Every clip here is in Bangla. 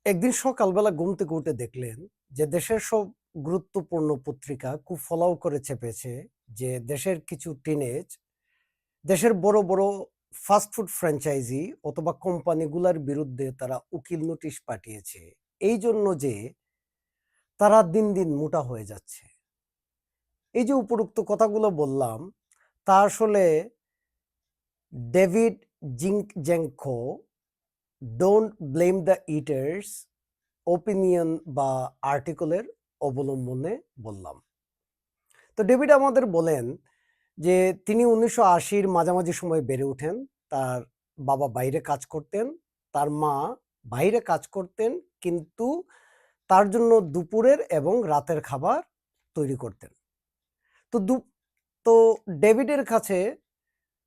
একদিন সকালবেলা ঘুম থেকে উঠে দেখলেন যে দেশের সব গুরুত্বপূর্ণ পত্রিকা খুব ফলাও করে চেপেছে যে দেশের কিছু টিনেজ দেশের বড় বড় ফাস্টফুড ফ্র্যাঞ্চাইজি অথবা কোম্পানিগুলোর বিরুদ্ধে তারা উকিল নোটিশ পাঠিয়েছে এই জন্য যে তারা দিন দিন মোটা হয়ে যাচ্ছে। এই যে উপরোক্ত কথাগুলো বললাম তা আসলে David Zinczenko don't blame the eaters opinion বা আর্টিকেলের অবলম্বনে বললাম। তো ডেভিড আমাদের বলেন যে তিনি ১৯৮০-র মাঝামাঝি সময়ে বেড়ে ওঠেন। তার বাবা বাইরে কাজ করতেন, তার মা বাইরে কাজ করতেন, কিন্তু তার জন্য দুপুরের এবং রাতের খাবার তৈরি করতেন। তো তো ডেভিডের কাছে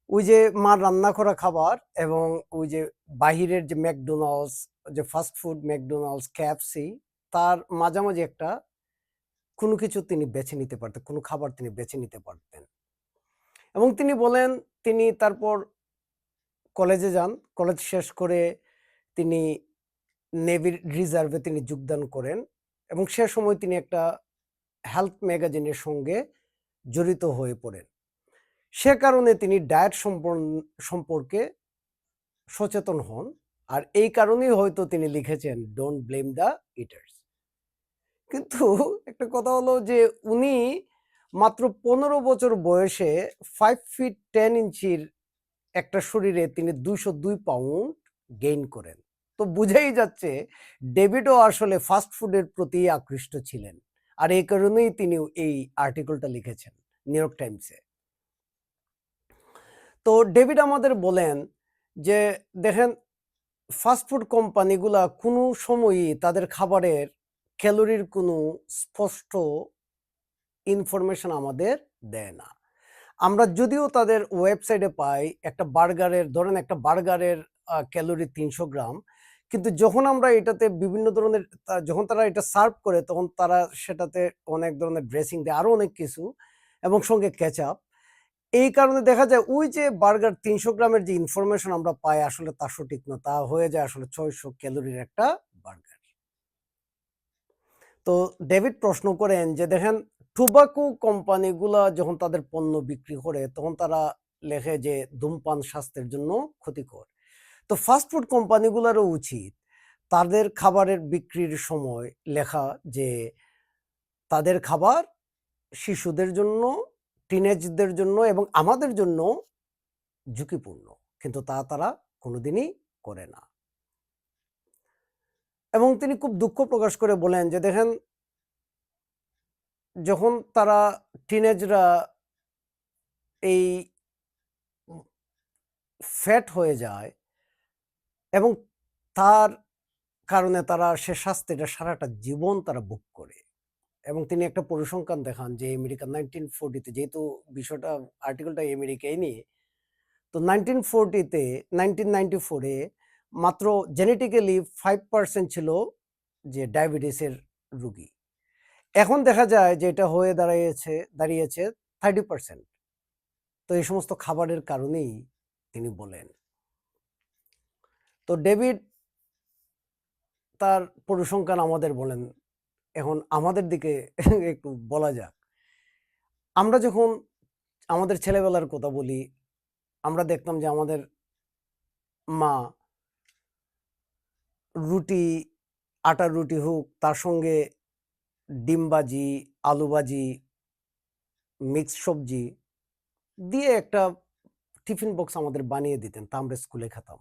ওই যে মার রান্না করা খাবার এবং ওই যে বাহিরের যে ম্যাকডোনাল্ডস, যে ফাস্ট ফুড ম্যাকডোনাল্ডস, কেএফসি, তার মাঝামাঝি একটা কোনো কিছু তিনি বেছে নিতে পারতেন, কোনো খাবার তিনি বেছে নিতে পারতেন। এবং তিনি বলেন তিনি তারপর কলেজে যান। কলেজ শেষ করে তিনি নেভির রিজার্ভে তিনি যোগদান করেন এবং সে সময় তিনি একটা হেলথ ম্যাগাজিনের সঙ্গে জড়িত হয়ে পড়েন। সে কারণে তিনি ডায়েট সম্পর্কে সচেতন হন। আর এই কারণেই হয়তো তিনি লিখেছেন ডোন্ট ব্লেম দ্য ইটার্স। কিন্তু একটা কথা হলো যে উনি মাত্র ১৫ বছর বয়সে 5 ফিট 10 ইঞ্চির একটা শরীরে তিনি ২০২ পাউন্ড গেইন করেন। তো বুঝাই যাচ্ছে ডেভিডও আসলে ফাস্ট ফুডের প্রতি আকৃষ্ট ছিলেন। আর এই কারণেই তিনি এই আর্টিকেলটা লিখেছেন নিউ ইয়র্ক টাইমসে। তো ডেভিড আমাদের বলেন যে দেখেন, ফাস্ট ফুড কোম্পানিগুলা কোনো সময়ই তাদের খাবারের ক্যালোরির কোনো স্পষ্ট ইনফরমেশন আমাদের দেয় না। আমরা যদিও তাদের ওয়েবসাইটে পাই একটা বার্গারের, ধরেন একটা বার্গারের ক্যালোরি ৩০০ গ্রাম, কিন্তু যখন আমরা এটাতে বিভিন্ন ধরনের যখন তারা এটা সার্ভ করে তখন তারা সেটাতে অনেক ধরনের ড্রেসিং দেয়, আরও অনেক কিছু, এবং সঙ্গে কেচাপ। এই কারণে দেখা যায় ওই যে বার্গার ৩০০ গ্রামের যে ইনফরমেশন আমরা পাই আসলে তা সঠিক না, তা হয়ে যায় আসলে ৬০০ ক্যালোরির একটা বার্গার। তো ডেভিড প্রশ্ন করেন যে দেখেন, টোবাকো কোম্পানিগুলা যখন তাদের পণ্য বিক্রি করে তখন তারা লেখে যে ধূমপান স্বাস্থ্যের জন্য ক্ষতিকর। তো ফাস্ট ফুড কোম্পানিগুলোরও উচিত তাদের খাবারের বিক্রির সময় লেখা যে তাদের খাবার শিশুদের জন্য, টিনেজদের জন্য এবং আমাদের জন্য ঝুঁকিপূর্ণ, কিন্তু তা তারা কোনোদিনই করে না। এবং তিনি খুব দুঃখ প্রকাশ করে বলেন যে দেখেন, যখন তারা টিনেজরা এই ফ্যাট হয়ে যায় এবং তার কারণে তারা সে শাস্তিটা সারাটা জীবন তারা ভোগ করে। এবং তিনি একটা পরিসংখ্যান দেখান যে আমেরিকা 1940-তে, যেহেতু বিষয়টা আর্টিকেলটা আমেরিকায় নিয়ে, তো 1940-তে 1994-এ মাত্র জেনেটিক্যালি 5% ছিল যে ডায়াবেটিসের রোগী। এখন দেখা যায় যে এটা হয়ে দাঁড়িয়েছে 30%। তো এই সমস্ত খাবারের কারণেই তিনি বলেন। তো ডেভিড তার পরিসংখ্যান আমাদের বলেন। এখন আমাদের দিকে একটু বলা যাক। আমরা যখন আমাদের ছেলেবেলার কথা বলি, আমরা দেখতাম যে আমাদের মা রুটি, আটার রুটি হোক, তার সঙ্গে ডিম ভাজি, আলু ভাজি, মিক্সড সবজি দিয়ে একটা টিফিন বক্স আমাদের বানিয়ে দিতেন, তা আমরা স্কুলে খেতাম।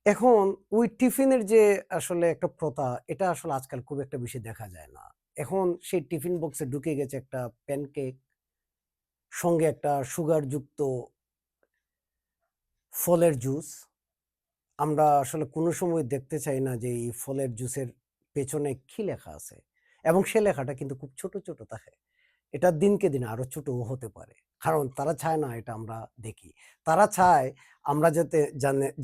এখন ওই টিফিনের যে আসলে একটা প্রথা, এটা আসলে আজকাল খুব একটা বেশি দেখা যায় না। এখন সেই টিফিন বক্সে ঢুকে গেছে একটা প্যানকেক, সঙ্গে একটা সুগারযুক্ত ফলের জুস। আমরা আসলে কোনো সময় দেখতে চাই না যে এই ফলের জুসের পেছনে কি লেখা আছে, এবং সে লেখাটা কিন্তু খুব ছোট ছোট থাকে। এটা দিনকে দিন আরো ছোটও হতে পারে, কারণ তারা চায় না এটা আমরা দেখি। তারা চায় আমরা যাতে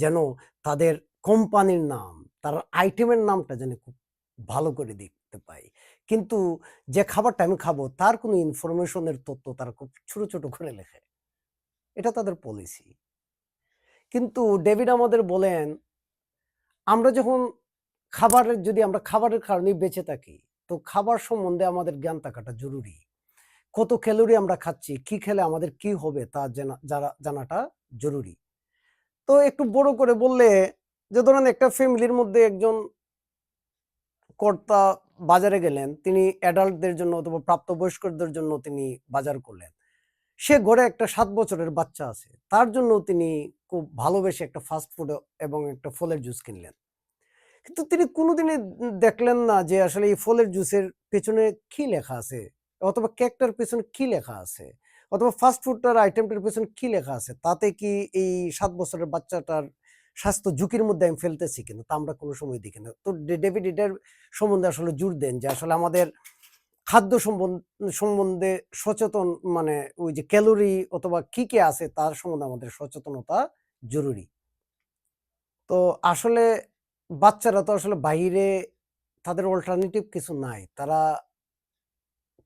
যেন তাদের কোম্পানির নাম, তার আইটেমের নামটা যেন খুব ভালো করে দেখতে পাই, কিন্তু যে খাবারটা আমি খাবো তার কোনো ইনফরমেশনের তথ্য তারা খুব ছোট ছোট করে লেখে। এটা তাদের পলিসি। কিন্তু ডেভিড আমাদের বলেন আমরা যখন যদি আমরা খাবারের কারণেই বেঁচে থাকি, তো খাবার সম্বন্ধে আমাদের জ্ঞান থাকাটা জরুরি। কত ক্যালোরি আমরা খাচ্ছি, কি খেলে আমাদের কি হবে তা জানাটা জরুরি। তো একটু বড় করে বললে, যে ধরেন একটা ফ্যামিলির মধ্যে একজন কর্তা বাজারে গেলেন, তিনি অ্যাডাল্টদের জন্য অথবা প্রাপ্তবয়স্কদের জন্য তিনি বাজার করলেন। সে ঘরে একটা ৭ বছরের বাচ্চা আছে। তার জন্য তিনি খুব ভালোবেসে একটা ফাস্ট ফুড এবং একটা ফলের জুস কিনলেন। কিন্তু তিনি কোনোদিনই দেখলেন না যে আসলে এই ফলের জুসের পেছনে কি লেখা আছে? অথবা কেকটার পেছনে কি লেখা আছে? অথবা ফাস্ট ফুডটার আইটেমটার পেছনে কি লেখা আছে? তাতে কি এই ৭ বছরের বাচ্চাটার স্বাস্থ্য ঝুঁকির মধ্যে আমি ফেলতেছি কিনা? তা আমরা কোনো সময় দেখি না। তো ডেভিড এটার সম্বন্ধে আসলে জোর দেন যে আসলে আমাদের খাদ্য সম্বন্ধে সচেতন, মানে ওই যে ক্যালোরি অথবা কি আছে তার সম্বন্ধে আমাদের সচেতনতা জরুরি। তো আসলে বাচ্চারা তো আসলে বাইরে, তাদের অল্টারনেটিভ কিছু নাই। তারা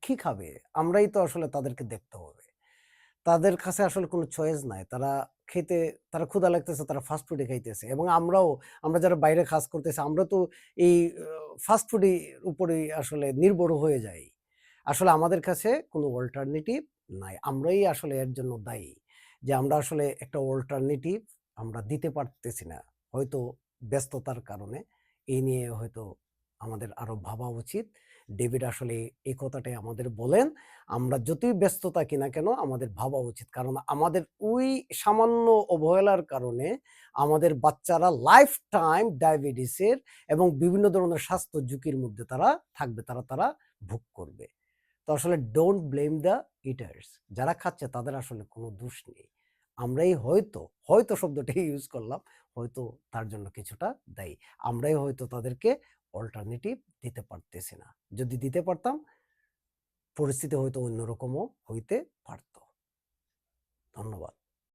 কি খাবে? আমরাই তো আসলে তাদেরকে দেখতে হবে। তাদের কাছে আসলে কোনো চয়েস নাই। তারা ক্ষুধা লাগতেছে, তারা ফাস্ট ফুডই খাইতেছে। এবং আমরা যারা বাইরে কাজ করতেছি, আমরা তো এই ফাস্ট ফুডের উপরেই আসলে নির্ভর হয়ে যাই। আসলে আমাদের কাছে কোনো অল্টারনেটিভ নাই। আমরাই আসলে এর জন্য দায়ী। যে আমরা আসলে একটা অল্টারনেটিভ আমরা দিতে পারতেছি না। হয়তো ব্যস্ততার কারণে। এই নিয়ে হয়তো আমাদের আরো ভাবা উচিত। ডেভিড আসলে এই কথাটাই আমাদের বলেন। আমরা যতই ব্যস্ত থাকি না কেন আমাদের ভাবা উচিত। কারণ আমাদের ওই সামান্য অবহেলার কারণে আমাদের বাচ্চারা লাইফ টাইম ডায়াবেটিসের এবং বিভিন্ন ধরনের স্বাস্থ্য ঝুঁকির মধ্যে তারা থাকবে। তারা ভোগ করবে। তো আসলে ডোন্ট ব্লেম দ্য ইটার্স। যারা খাচ্ছে তাদের আসলে কোনো দোষ নেই। আমরাই হয়তো শব্দটাই ইউজ করলাম। হয়তো তার জন্য কিছুটা দায়ী। আমরাই হয়তো তাদেরকে অল্টারনেটিভ দিতে পারতেছি না। যদি দিতে পারতাম, পরিস্থিতি হয়তো অন্যরকমও হইতে পারত। ধন্যবাদ।